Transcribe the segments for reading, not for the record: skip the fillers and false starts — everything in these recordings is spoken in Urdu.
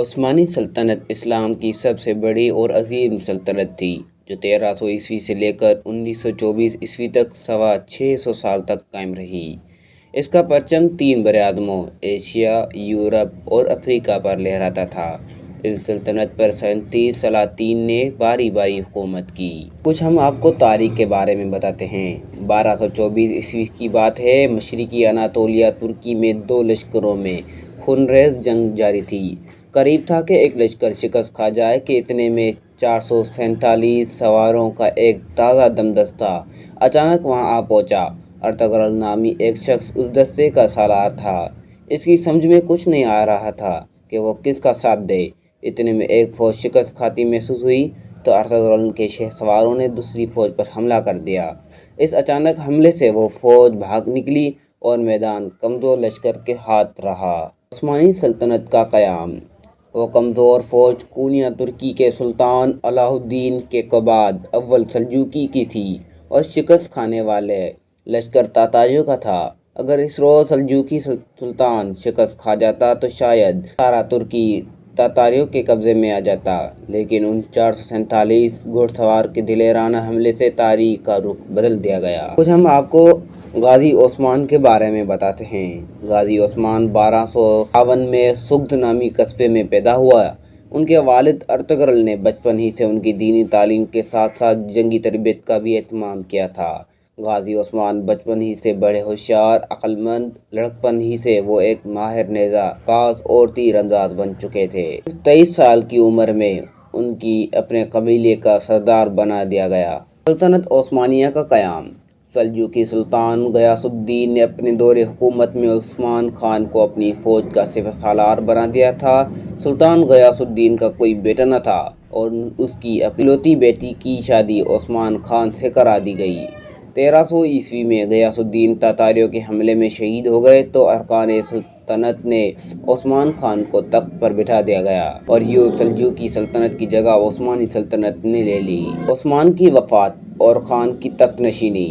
عثمانی سلطنت اسلام کی سب سے بڑی اور عظیم سلطنت تھی جو 1300 سے لے کر 1924 تک سوا 600 سال تک قائم رہی۔ اس کا پرچم 3 براعظموں ایشیا، یورپ اور افریقہ پر لہراتا تھا۔ اس سلطنت پر 37 سلاطین نے باری باری حکومت کی۔ کچھ ہم آپ کو تاریخ کے بارے میں بتاتے ہیں۔ 1224 کی بات ہے۔ مشرقی اناطولیہ ترکی میں 2 لشکروں میں خونریز جنگ جاری تھی۔ قریب تھا کہ ایک لشکر شکست کھا جائے کہ اتنے میں 447 سواروں کا ایک تازہ دم دستہ اچانک وہاں آ پہنچا۔ ارطغرل نامی ایک شخص اس دستے کا سالار تھا۔ اس کی سمجھ میں کچھ نہیں آ رہا تھا کہ وہ کس کا ساتھ دے۔ اتنے میں ایک فوج شکست کھاتی محسوس ہوئی تو ارطغرل کے سواروں نے دوسری فوج پر حملہ کر دیا۔ اس اچانک حملے سے وہ فوج بھاگ نکلی اور میدان کمزور لشکر کے ہاتھ رہا۔ عثمانی سلطنت کا قیام۔ وہ کمزور فوج کونیا ترکی کے سلطان علاء الدین کے بعد اول سلجوقی کی تھی اور شکست کھانے والے لشکر تاتاریوں کا تھا۔ اگر اس روز سلجوقی سلطان شکست کھا جاتا تو شاید سارا ترکی تاتاریوں کے قبضے میں آ جاتا، لیکن ان 447 گھوڑ سوار کے دلیرانہ حملے سے تاریخ کا رخ بدل دیا گیا۔ کچھ ہم آپ کو غازی عثمان کے بارے میں بتاتے ہیں۔ غازی عثمان 1252 میں سغد نامی قصبے میں پیدا ہوا۔ ان کے والد ارطغرل نے بچپن ہی سے ان کی دینی تعلیم کے ساتھ ساتھ جنگی تربیت کا بھی اہتمام کیا تھا۔ غازی عثمان بچپن ہی سے بڑے ہوشیار، عقل مند، لڑکپن ہی سے وہ ایک ماہر نیزہ باز اور تیر انداز بن چکے تھے۔ 23 سال کی عمر میں ان کی اپنے قبیلے کا سردار بنا دیا گیا۔ سلطنت عثمانیہ کا قیام۔ سلجوقی سلطان غیاث الدین نے اپنے دور حکومت میں عثمان خان کو اپنی فوج کا سپہ سالار بنا دیا تھا۔ سلطان غیاث الدین کا کوئی بیٹا نہ تھا اور اس کی اکلوتی بیٹی کی شادی عثمان خان سے کرا دی گئی۔ 1300 میں غیاث الدین تاتاریوں کے حملے میں شہید ہو گئے تو ارکان سلطنت نے عثمان خان کو تخت پر بٹھا دیا گیا اور یوں سلجوقی سلطنت کی جگہ عثمانی سلطنت نے لے لی۔ عثمان کی وفات اور خان کی تخت نشینی۔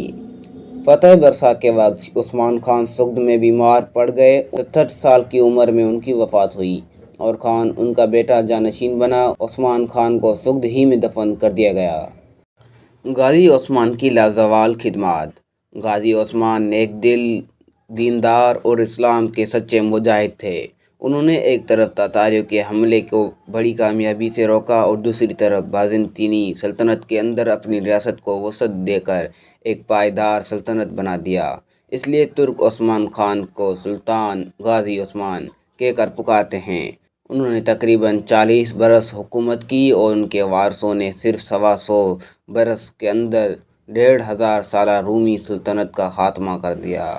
فتح برسا کے وقت عثمان خان سغد میں بیمار پڑ گئے۔ 67 سال کی عمر میں ان کی وفات ہوئی اور خان ان کا بیٹا جانشین بنا۔ عثمان خان کو سغد ہی میں دفن کر دیا گیا۔ غازی عثمان کی لازوال خدمات۔ غازی عثمان نیک دل، دیندار اور اسلام کے سچے مجاہد تھے۔ انہوں نے ایک طرف تاتاریوں کے حملے کو بڑی کامیابی سے روکا اور دوسری طرف بازنطینی سلطنت کے اندر اپنی ریاست کو وسعت دے کر ایک پائیدار سلطنت بنا دیا۔ اس لیے ترک عثمان خان کو سلطان غازی عثمان کہہ کر پکارتے ہیں۔ انہوں نے تقریباً 40 برس حکومت کی اور ان کے وارثوں نے صرف 125 برس کے اندر 1500 سالہ رومی سلطنت کا خاتمہ کر دیا۔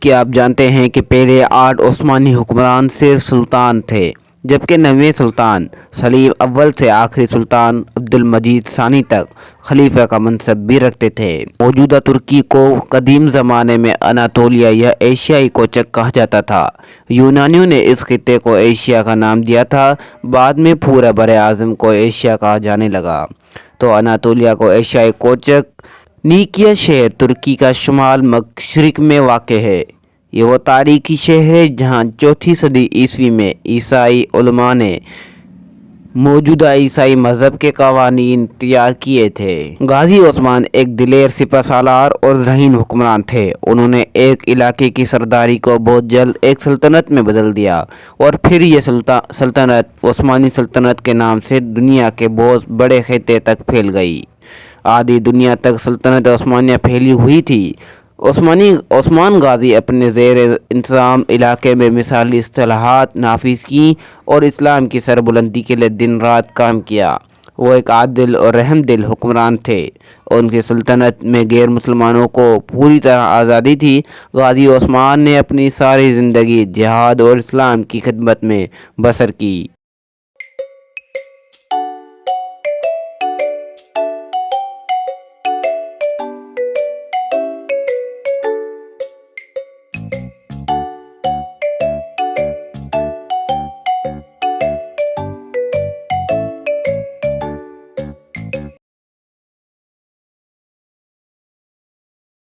کیا آپ جانتے ہیں کہ پہلے 8 عثمانی حکمران صرف سلطان تھے، جبکہ 9ویں سلطان سلیم اول سے آخری سلطان عبد المجید ثانی تک خلیفہ کا منصب بھی رکھتے تھے۔ موجودہ ترکی کو قدیم زمانے میں اناطولیہ یا ایشیائی کوچک کہا جاتا تھا۔ یونانیوں نے اس خطے کو ایشیا کا نام دیا تھا۔ بعد میں پورا براعظم کو ایشیا کہا جانے لگا تو اناطولیہ کو ایشیائی کوچک۔ نیقیہ شہر ترکی کا شمال مشرق میں واقع ہے۔ یہ وہ تاریخی شہر ہے جہاں 4 صدی عیسوی میں عیسائی علماء نے موجودہ عیسائی مذہب کے قوانین تیار کیے تھے۔ غازی عثمان ایک دلیر سپہ سالار اور ذہین حکمران تھے۔ انہوں نے ایک علاقے کی سرداری کو بہت جلد ایک سلطنت میں بدل دیا اور پھر یہ سلطنت عثمانی سلطنت کے نام سے دنیا کے بہت بڑے خطے تک پھیل گئی۔ آدھی دنیا تک سلطنت عثمانیہ پھیلی ہوئی تھی۔ عثمان غازی اپنے زیر انتظام علاقے میں مثالی اصلاحات نافذ کیں اور اسلام کی سربلندی کے لیے دن رات کام کیا۔ وہ ایک عادل اور رحم دل حکمران تھے اور ان کی سلطنت میں غیر مسلمانوں کو پوری طرح آزادی تھی۔ غازی عثمان نے اپنی ساری زندگی جہاد اور اسلام کی خدمت میں بسر کی۔